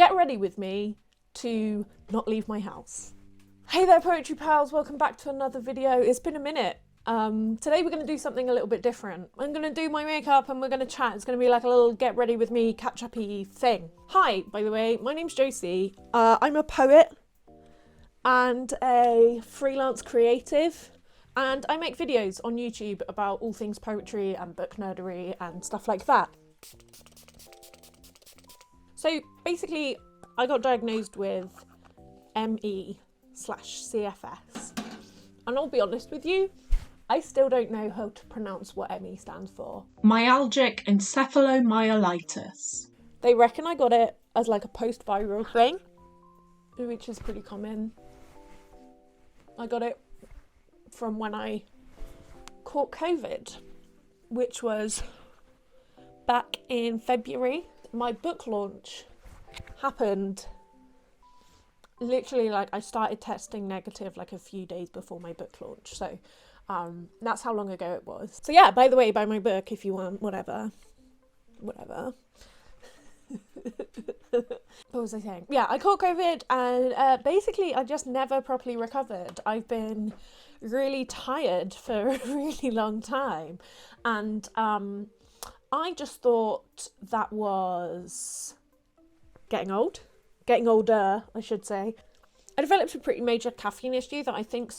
get ready with me to not leave my house. Hey there poetry pals, welcome back to another video. It's been a minute. Today we're going to do something a little bit different. I'm going to do my makeup and we're going to chat. It's going to be like a little get ready with me catch-up-y thing. Hi, by the way, my name's Josie. I'm a poet and a freelance creative, and I make videos on YouTube about all things poetry and book nerdery and stuff like that. So basically, I got diagnosed with ME/CFS, and I'll be honest with you, I still don't know how to pronounce what ME stands for. Myalgic encephalomyelitis. They reckon I got it as like a post-viral thing, which is pretty common. I got it from when I caught COVID, which was back in February. My book launch happened literally like I started testing negative like a few days before my book launch. So that's how long ago it was. So yeah, by the way, buy my book if you want, whatever. What was I saying? Yeah, I caught COVID and basically I just never properly recovered. I've been really tired for a really long time, and I just thought that was getting older, I should say. I developed a pretty major caffeine issue that I think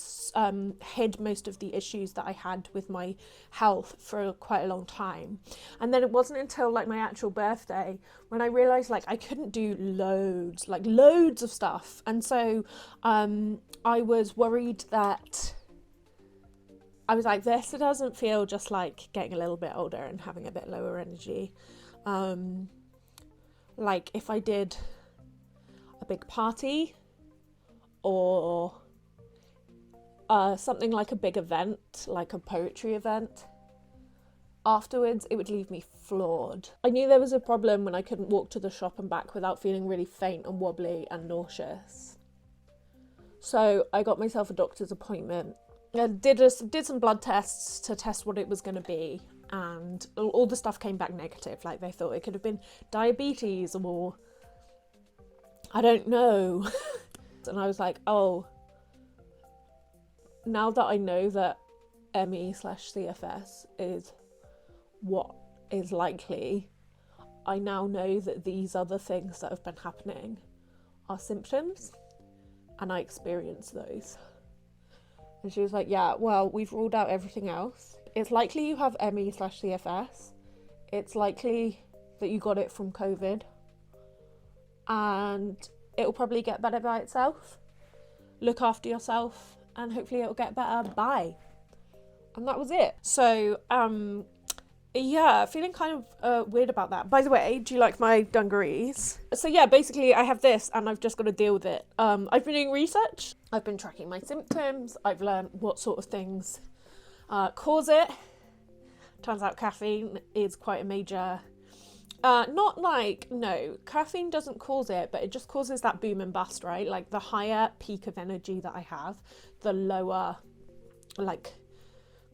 hid most of the issues that I had with my health for quite a long time. And then it wasn't until like my actual birthday when I realised like I couldn't do loads of stuff. And so I was worried that I was like, this doesn't feel just like getting a little bit older and having a bit lower energy. Like if I did a big party or something like a big event, like a poetry event, afterwards it would leave me floored. I knew there was a problem when I couldn't walk to the shop and back without feeling really faint and wobbly and nauseous. So I got myself a doctor's appointment. I did some blood tests to test what it was going to be, and all the stuff came back negative. Like they thought it could have been diabetes or I don't know. And I was like, oh, now that I know that ME/CFS is what is likely, I now know that these other things that have been happening are symptoms, and I experience those. And she was like, yeah, well, we've ruled out everything else. It's likely you have ME/CFS. It's likely that you got it from COVID. And it'll probably get better by itself. Look after yourself and hopefully it'll get better. Bye. And that was it. So, yeah, feeling kind of weird about that. By the way, do you like my dungarees? So yeah, basically I have this and I've just got to deal with it. I've been doing research. I've been tracking my symptoms. I've learned what sort of things cause it. Turns out caffeine is quite a major... no, caffeine doesn't cause it, but it just causes that boom and bust, right? Like the higher peak of energy that I have, the lower like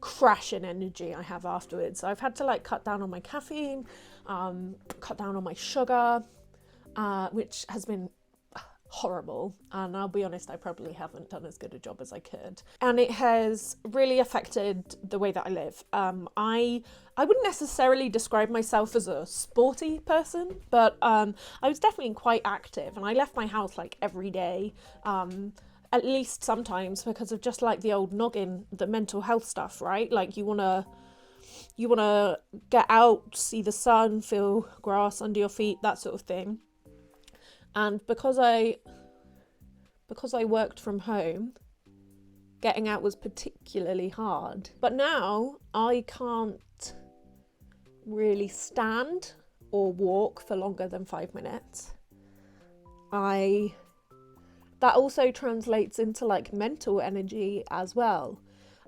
crash in energy I have afterwards. So I've had to like cut down on my caffeine, cut down on my sugar, which has been horrible, and I'll be honest, I probably haven't done as good a job as I could, and it has really affected the way that I live. I wouldn't necessarily describe myself as a sporty person, but I was definitely quite active, and I left my house like every day, at least sometimes, because of just like the old noggin, the mental health stuff, right? Like you wanna get out, see the sun, feel grass under your feet, that sort of thing. And because I worked from home, getting out was particularly hard. But now I can't really stand or walk for longer than 5 minutes. That also translates into like mental energy as well.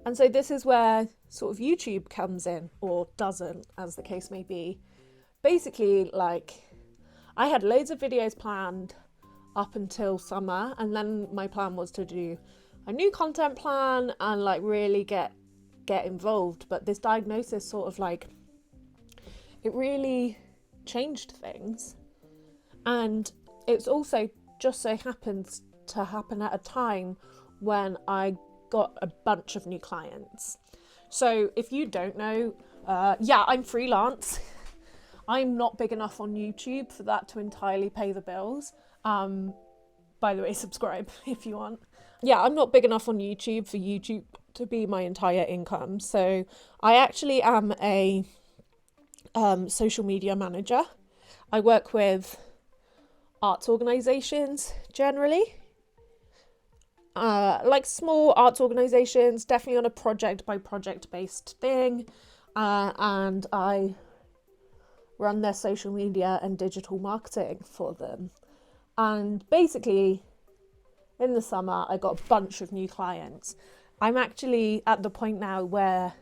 And so this is where sort of YouTube comes in, or doesn't, as the case may be. Basically, like, I had loads of videos planned up until summer, and then my plan was to do a new content plan and like really get involved. But this diagnosis sort of like, it really changed things. And it's also just so happens to happen at a time when I got a bunch of new clients. So if you don't know, yeah, I'm freelance. I'm not big enough on YouTube for that to entirely pay the bills. By the way, subscribe if you want. Yeah, I'm not big enough on YouTube for YouTube to be my entire income. So I actually am a social media manager. I work with arts organisations generally. Like small arts organisations, definitely on a project by project based thing. And I run their social media and digital marketing for them. And basically, in the summer, I got a bunch of new clients. I'm actually at the point now where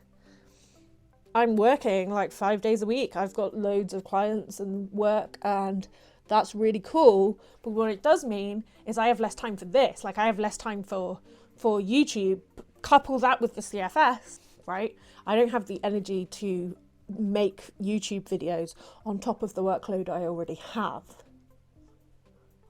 I'm working like 5 days a week. I've got loads of clients and work, and that's really cool. But what it does mean is I have less time for this. Like I have less time for YouTube. Couple that with the CFS, right? I don't have the energy to make YouTube videos on top of the workload I already have.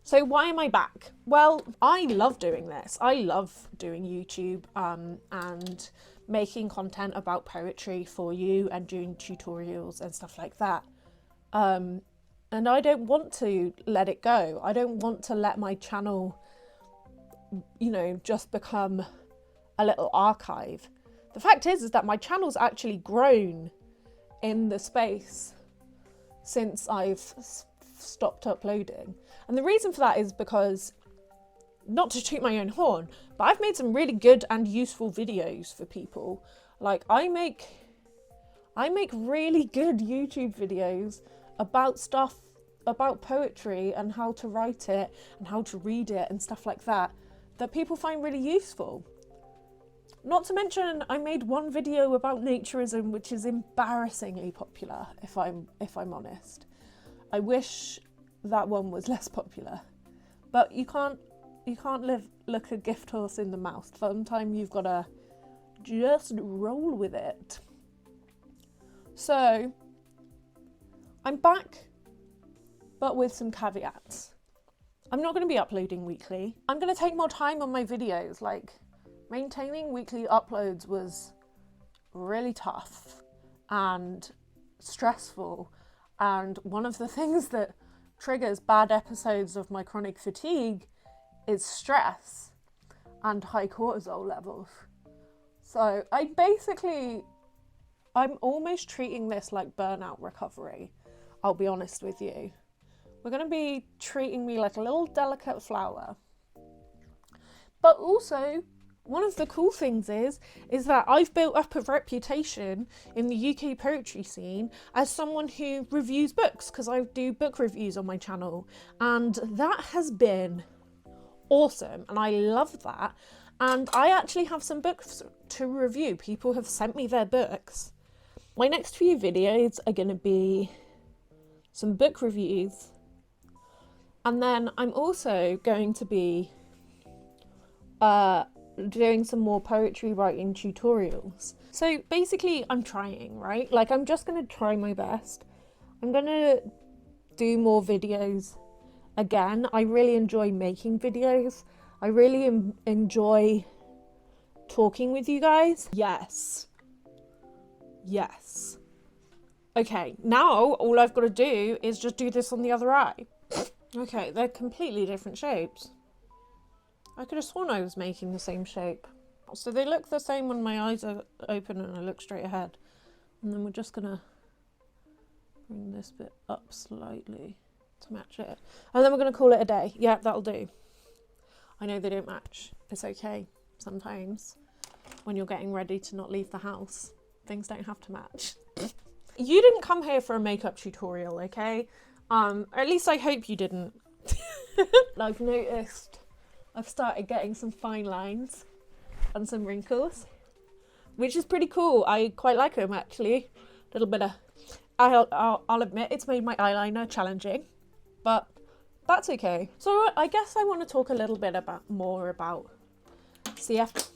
So why am I back? Well, I love doing this. I love doing YouTube and making content about poetry for you and doing tutorials and stuff like that. And I don't want to let it go. I don't want to let my channel, you know, just become a little archive. The fact is that my channel's actually grown in the space since I've stopped uploading. And the reason for that is because, not to toot my own horn, but I've made some really good and useful videos for people. Like I make really good YouTube videos about stuff, about poetry and how to write it and how to read it and stuff like that, that people find really useful. Not to mention, I made one video about naturism, which is embarrassingly popular, if I'm honest. I wish that one was less popular, but you can't look a gift horse in the mouth. Sometimes you've got to just roll with it. So I'm back, but with some caveats. I'm not going to be uploading weekly. I'm going to take more time on my videos. Like, maintaining weekly uploads was really tough and stressful. And one of the things that triggers bad episodes of my chronic fatigue is stress and high cortisol levels. So I'm almost treating this like burnout recovery. I'll be honest with you. We're going to be treating me like a little delicate flower. But also, one of the cool things is that I've built up a reputation in the UK poetry scene as someone who reviews books, because I do book reviews on my channel, and that has been awesome, and I love that. And I actually have some books to review. People have sent me their books. My next few videos are going to be some book reviews, and then I'm also going to be doing some more poetry writing tutorials. So basically I'm trying, right? Like I'm just going to try my best. I'm going to do more videos again. I really enjoy making videos. I really enjoy talking with you guys. Yes. Okay, now all I've got to do is just do this on the other eye. Okay, they're completely different shapes. I could have sworn I was making the same shape. So they look the same when my eyes are open and I look straight ahead. And then we're just gonna bring this bit up slightly to match it. And then we're gonna call it a day. Yeah, that'll do. I know they don't match. It's okay. Sometimes when you're getting ready to not leave the house, things don't have to match. You didn't come here for a makeup tutorial, okay? At least I hope you didn't. I've noticed I've started getting some fine lines and some wrinkles, which is pretty cool. I quite like them actually. A little bit of, I'll admit it's made my eyeliner challenging, but that's okay. So I guess I want to talk a little bit more about CFS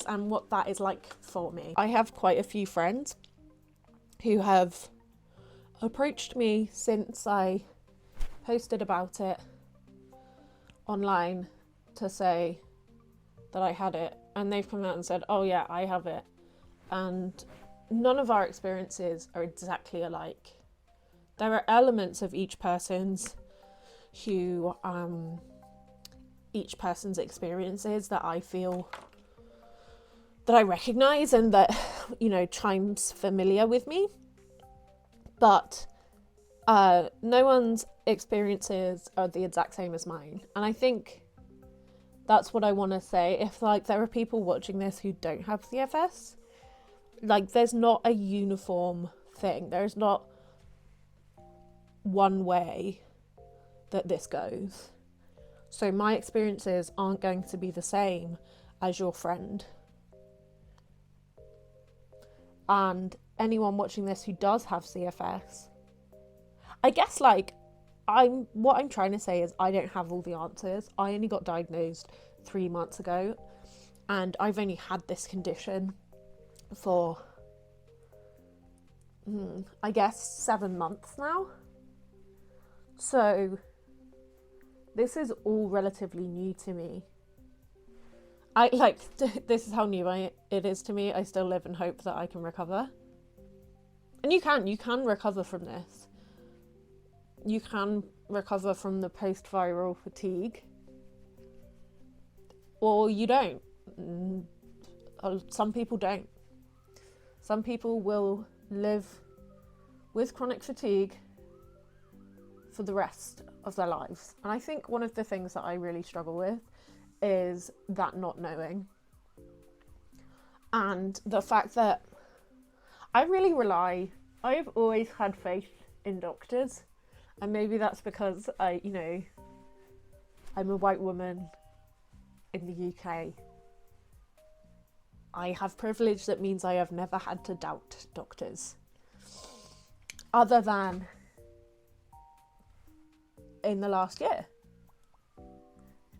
and what that is like for me. I have quite a few friends who have approached me since I posted about it online to say that I had it, and they've come out and said, oh yeah, I have it. And none of our experiences are exactly alike. There are elements of each person's experiences that I feel that I recognise and that, you know, chimes familiar with me. But no one's experiences are the exact same as mine. And I think that's what I want to say. If like there are people watching this who don't have CFS, like there's not a uniform thing. There's not one way that this goes. So my experiences aren't going to be the same as your friend. And anyone watching this who does have CFS, I guess like what I'm trying to say is I don't have all the answers. I only got diagnosed 3 months ago, and I've only had this condition for I guess 7 months now. So this is all relatively new to me. I like this is how new it is to me. I still live in hope that I can recover. And you can recover from this. You can recover from the post-viral fatigue, or you don't. Some people don't. Some people will live with chronic fatigue for the rest of their lives. And I think one of the things that I really struggle with is that not knowing. And the fact that I've always had faith in doctors. And maybe that's because I'm a white woman in the UK. I have privilege that means I have never had to doubt doctors. Other than in the last year.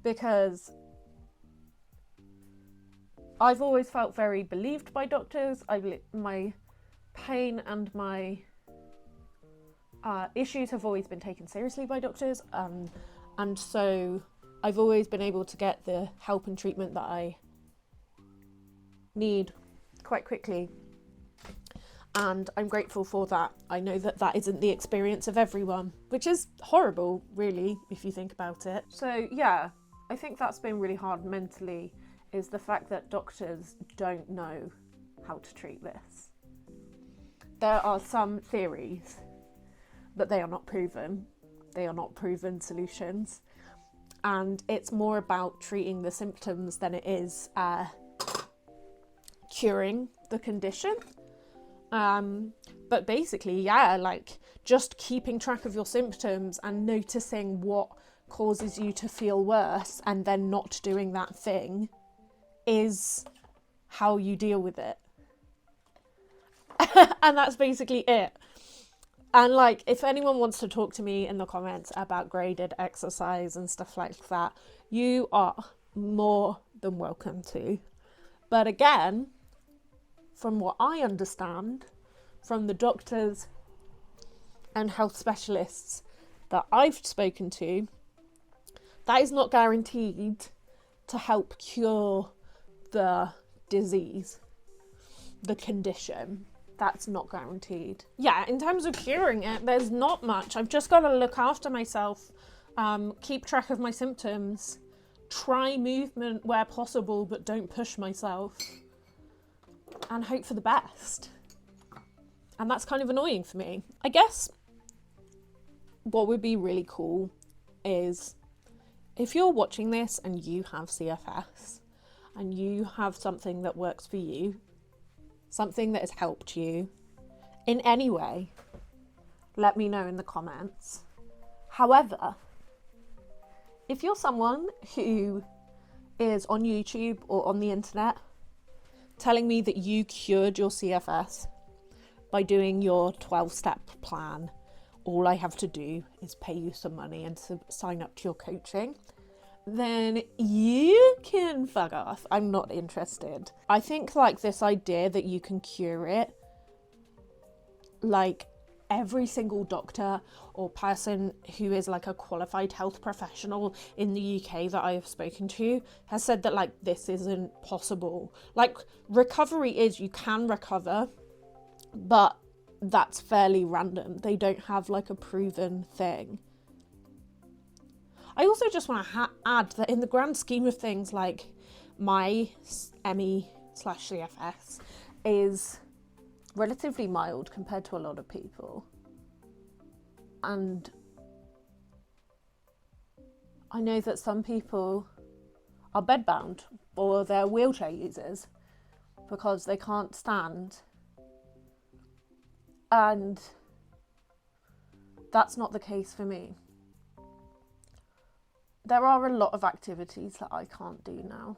Because I've always felt very believed by doctors. My pain and my issues have always been taken seriously by doctors, and so I've always been able to get the help and treatment that I need quite quickly, and I'm grateful for that. I know that that isn't the experience of everyone, which is horrible, really, if you think about it. So yeah, I think that's been really hard mentally, is the fact that doctors don't know how to treat this. There are some theories, but they are not proven. They are not proven solutions. And it's more about treating the symptoms than it is curing the condition. But basically, yeah, like just keeping track of your symptoms and noticing what causes you to feel worse and then not doing that thing is how you deal with it. And that's basically it. And like, if anyone wants to talk to me in the comments about graded exercise and stuff like that, you are more than welcome to. But again, from what I understand from the doctors and health specialists that I've spoken to, that is not guaranteed to help cure the disease, the condition. That's not guaranteed. Yeah, in terms of curing it, there's not much. I've just got to look after myself, keep track of my symptoms, try movement where possible, but don't push myself, and hope for the best. And that's kind of annoying for me. I guess what would be really cool is if you're watching this and you have CFS and you have something that works for you, something that has helped you in any way, let me know in the comments. However, if you're someone who is on YouTube or on the internet telling me that you cured your CFS by doing your 12-step plan, all I have to do is pay you some money and sign up to your coaching, then you can fuck off. I'm not interested. I think like this idea that you can cure it, like every single doctor or person who is like a qualified health professional in the UK that I have spoken to has said that like this isn't possible. Like recovery is, you can recover, but that's fairly random. They don't have like a proven thing. I also just want to add that in the grand scheme of things, like my ME/CFS is relatively mild compared to a lot of people. And I know that some people are bedbound or they're wheelchair users because they can't stand. And that's not the case for me. There are a lot of activities that I can't do now.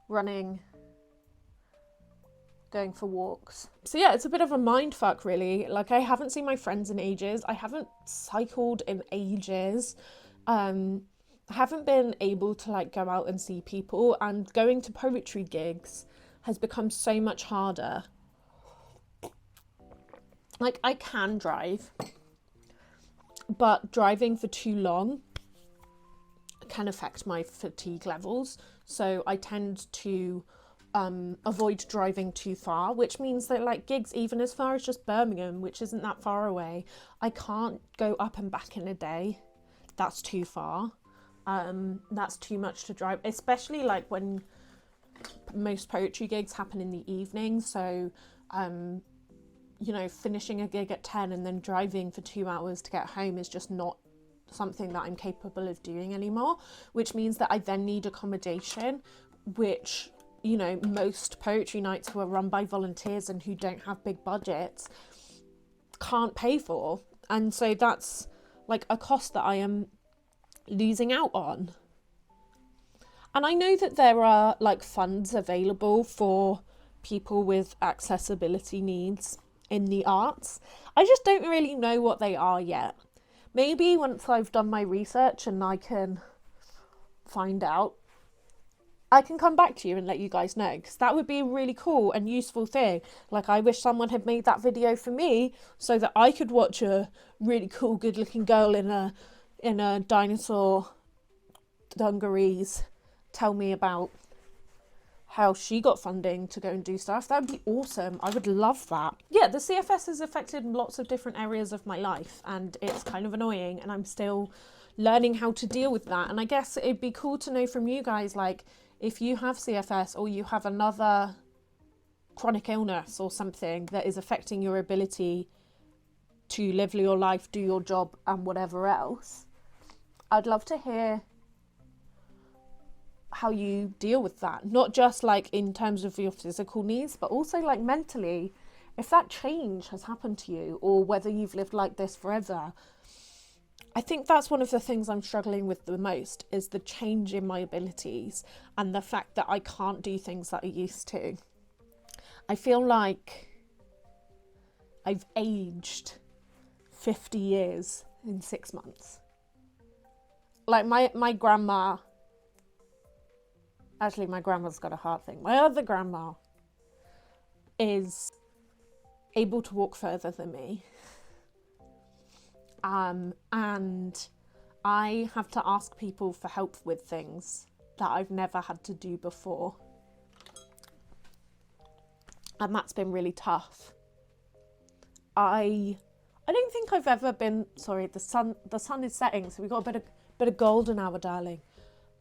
Running, going for walks. So yeah, it's a bit of a mind fuck really. Like I haven't seen my friends in ages. I haven't cycled in ages. I haven't been able to like go out and see people, and going to poetry gigs has become so much harder. Like I can drive, but driving for too long can affect my fatigue levels. So I tend to avoid driving too far, which means that like gigs even as far as just Birmingham, which isn't that far away, I can't go up and back in a day. That's too far. That's too much to drive, especially like when most poetry gigs happen in the evening. So you know, finishing a gig at 10 and then driving for 2 hours to get home is just not something that I'm capable of doing anymore, which means that I then need accommodation, which, you know, most poetry nights who are run by volunteers and who don't have big budgets can't pay for. And so that's like a cost that I am losing out on. And I know that there are like funds available for people with accessibility needs in the arts. I just don't really know what they are yet. Maybe once I've done my research and I can find out, I can come back to you and let you guys know, because that would be a really cool and useful thing. Like I wish someone had made that video for me so that I could watch a really cool, good looking girl in a dinosaur dungarees tell me about how she got funding to go and do stuff. That would be awesome. I would love that. Yeah, the CFS has affected lots of different areas of my life, and it's kind of annoying, and I'm still learning how to deal with that. And I guess it'd be cool to know from you guys, like, if you have CFS or you have another chronic illness or something that is affecting your ability to live your life, do your job, and whatever else, I'd love to hear how you deal with that, not just like in terms of your physical needs, but also like mentally, if that change has happened to you or whether you've lived like this forever. I think that's one of the things I'm struggling with the most, is the change in my abilities and the fact that I can't do things that I used to. I feel like I've aged 50 years in 6 months. Like my grandma, actually, my grandma's got a heart thing. My other grandma is able to walk further than me. And I have to ask people for help with things that I've never had to do before. And that's been really tough. I don't think I've ever been, sorry, the sun is setting, so we've got a bit of golden hour, darling.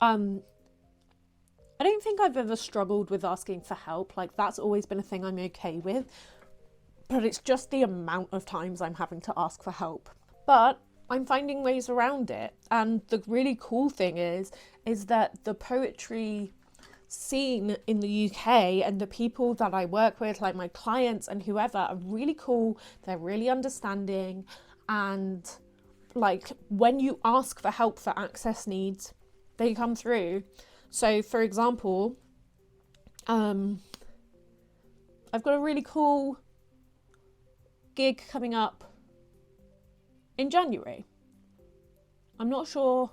I don't think I've ever struggled with asking for help. Like, that's always been a thing I'm okay with. But it's just the amount of times I'm having to ask for help. But I'm finding ways around it. And the really cool thing is that the poetry scene in the UK and the people that I work with, like my clients and whoever, are really cool. They're really understanding. And like, when you ask for help for access needs, they come through. So, for example, I've got a really cool gig coming up in January. I'm not sure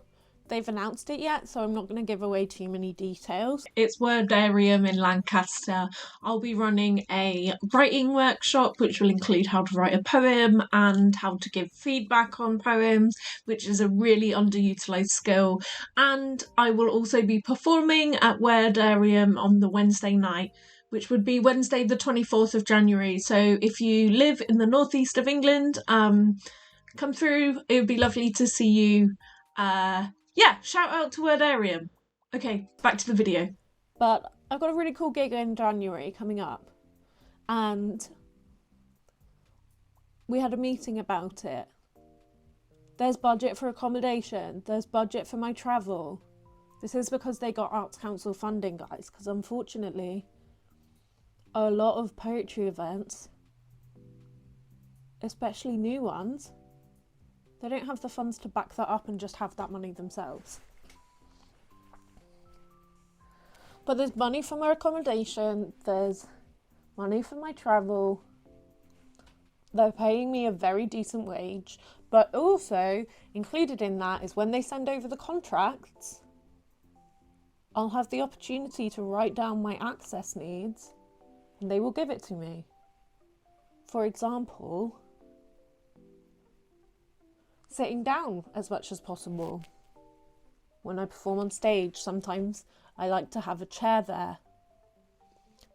they've announced it yet, so I'm not going to give away too many details. It's Wordarium in Lancaster. I'll be running a writing workshop which will include how to write a poem and how to give feedback on poems, which is a really underutilised skill. And I will also be performing at Wordarium on the Wednesday night, which would be Wednesday the 24th of January. So if you live in the northeast of England, come through. It would be lovely to see you. Yeah, shout out to Wordarium. Okay, back to the video. But I've got a really cool gig in January coming up, and we had a meeting about it. There's budget for accommodation, there's budget for my travel. This is because they got Arts Council funding, guys, because unfortunately a lot of poetry events, especially new ones, they don't have the funds to back that up and just have that money themselves. But there's money for my accommodation, there's money for my travel. They're paying me a very decent wage, but also included in that is when they send over the contracts, I'll have the opportunity to write down my access needs and they will give it to me. For example, sitting down as much as possible. When I perform on stage, sometimes I like to have a chair there.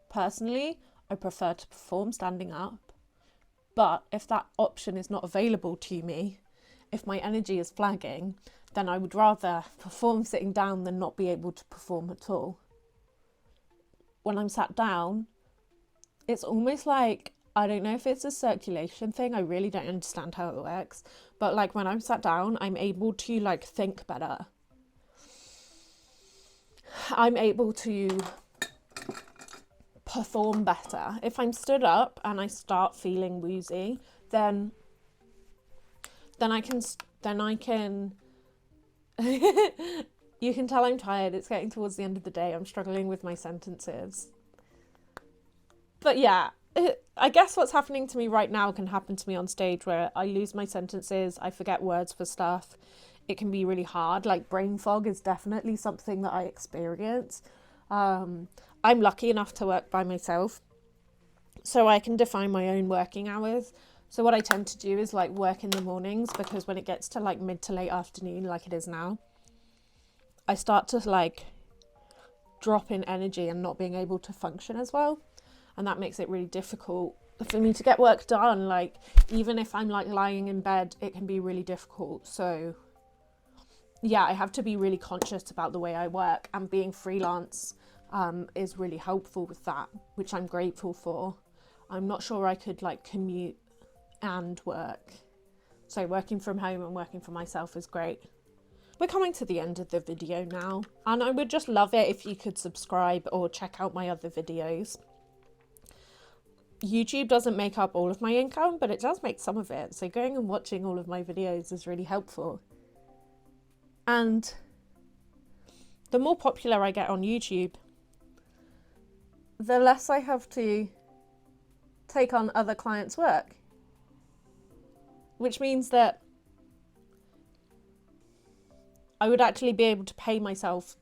Personally, I prefer to perform standing up, but if that option is not available to me, if my energy is flagging, then I would rather perform sitting down than not be able to perform at all. When I'm sat down, it's almost like, I don't know if it's a circulation thing, I really don't understand how it works, but like when I'm sat down, I'm able to like think better. I'm able to perform better. If I'm stood up and I start feeling woozy, then I can you can tell I'm tired. It's getting towards the end of the day. I'm struggling with my sentences. But yeah, I guess what's happening to me right now can happen to me on stage, where I lose my sentences, I forget words for stuff. It can be really hard. Like brain fog is definitely something that I experience. I'm lucky enough to work by myself, so I can define my own working hours. So what I tend to do is like work in the mornings, because when it gets to like mid to late afternoon, like it is now, I start to like drop in energy and not being able to function as well. And that makes it really difficult for me to get work done. Like even if I'm like lying in bed, it can be really difficult. So yeah, I have to be really conscious about the way I work, and being freelance is really helpful with that, which I'm grateful for. I'm not sure I could like commute and work. So working from home and working for myself is great. We're coming to the end of the video now, and I would just love it if you could subscribe or check out my other videos. YouTube doesn't make up all of my income, but it does make some of it. So going and watching all of my videos is really helpful. And the more popular I get on YouTube, the less I have to take on other clients' work. Which means that I would actually be able to pay myself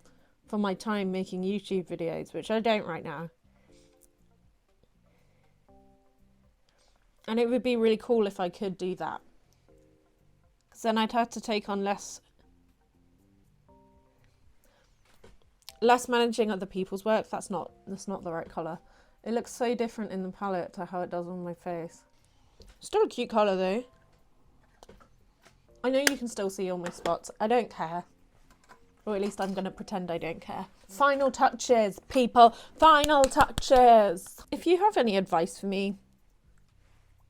for my time making YouTube videos, which I don't right now. And it would be really cool if I could do that, because then I'd have to take on less managing other people's work. That's not the right colour. It looks so different in the palette to how it does on my face. Still a cute colour though. I know you can still see all my spots. I don't care. Or at least I'm going to pretend I don't care. Final touches, people. Final touches. If you have any advice for me,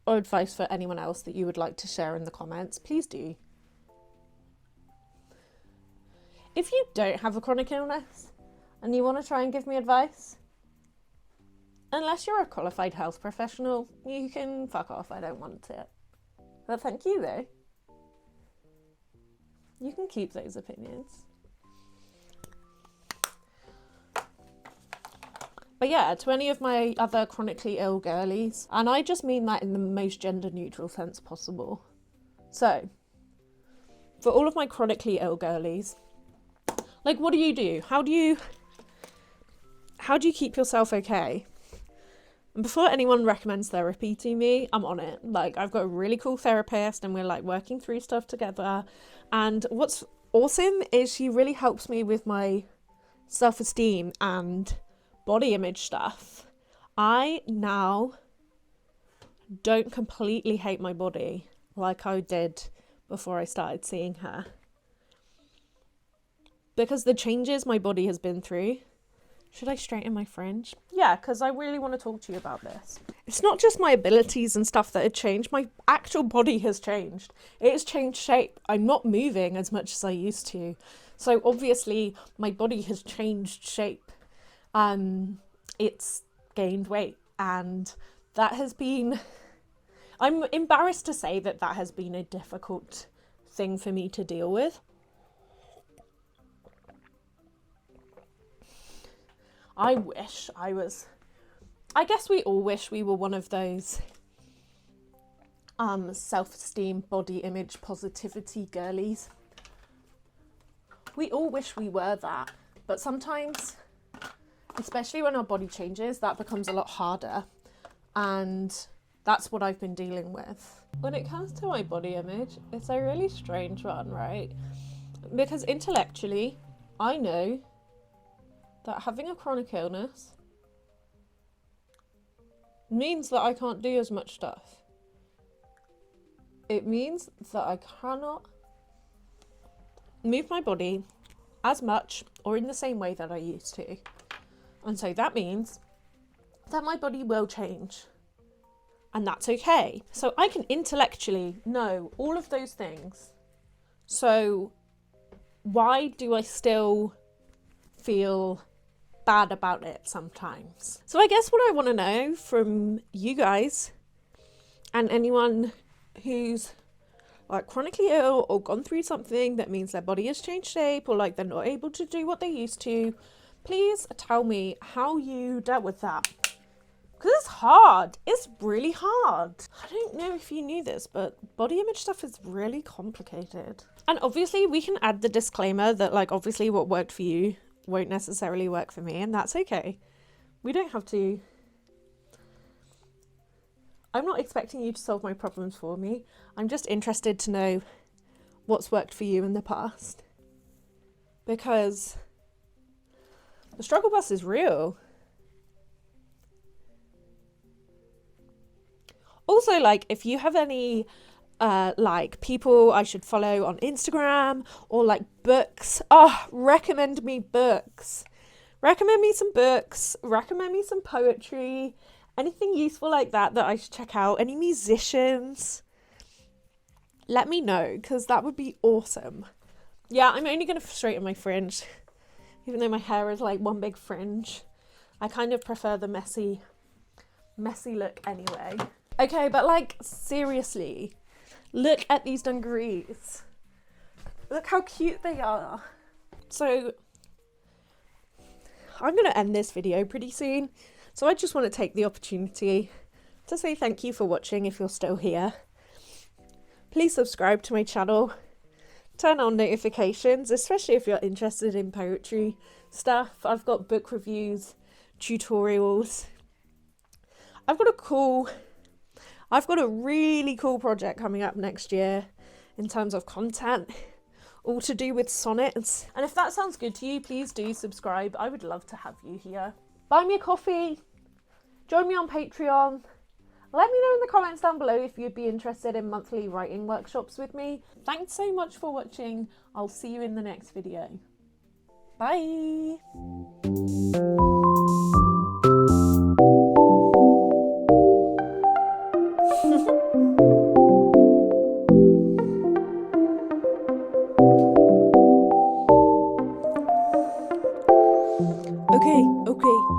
or advice for anyone else that you would like to share in the comments, please do. If you don't have a chronic illness and you want to try and give me advice, unless you're a qualified health professional, you can fuck off. I don't want it. But thank you though. You can keep those opinions. But yeah, to any of my other chronically ill girlies, and I just mean that in the most gender neutral sense possible. So, for all of my chronically ill girlies, Like, what do you do? How do you keep yourself okay? And before anyone recommends therapy to me, I'm on it. Like, I've got a really cool therapist and we're like working through stuff together. And what's awesome is she really helps me with my self-esteem and body image stuff. I now don't completely hate my body like I did before I started seeing her. Because the changes my body has been through. Should I straighten my fringe? Yeah, because I really want to talk to you about this. It's not just my abilities and stuff that have changed. My actual body has changed. It has changed shape. I'm not moving as much as I used to. So obviously my body has changed shape. It's gained weight. And that has been... I'm embarrassed to say that that has been a difficult thing for me to deal with. I wish I was, I guess we all wish we were one of those self-esteem, body image, positivity girlies. We all wish we were that, but sometimes, especially when our body changes, that becomes a lot harder, and that's what I've been dealing with. When it comes to my body image, it's a really strange one, right? Because intellectually, I know that having a chronic illness means that I can't do as much stuff. It means that I cannot move my body as much or in the same way that I used to. And so that means that my body will change. And that's okay. So I can intellectually know all of those things. So why do I still feel bad about it sometimes? So I guess what I want to know from you guys and anyone who's like chronically ill or gone through something that means their body has changed shape or like they're not able to do what they used to, please tell me how you dealt with that. Because it's hard. It's really hard. I don't know if you knew this, but body image stuff is really complicated. And obviously we can add the disclaimer that like obviously what worked for you won't necessarily work for me, and that's okay. We don't have to. I'm not expecting you to solve my problems for me. I'm just interested to know what's worked for you in the past. Because the struggle bus is real. Also, like, if you have any like people I should follow on Instagram or like books, recommend me books. Recommend me some books, recommend me some poetry, anything useful like that I should check out. Any musicians, let me know, because that would be awesome. Yeah, I'm only going to straighten my fringe, even though my hair is like one big fringe. I kind of prefer the messy look anyway. Okay, but like seriously, look at these dungarees. Look how cute they are. So I'm going to end this video pretty soon. So I just want to take the opportunity to say thank you for watching if you're still here. Please subscribe to my channel. Turn on notifications, especially if you're interested in poetry stuff. I've got book reviews, tutorials. I've got a really cool project coming up next year in terms of content, all to do with sonnets. And if that sounds good to you, please do subscribe. I would love to have you here. Buy me a coffee, join me on Patreon. Let me know in the comments down below if you'd be interested in monthly writing workshops with me. Thanks so much for watching. I'll see you in the next video. Bye. Okay.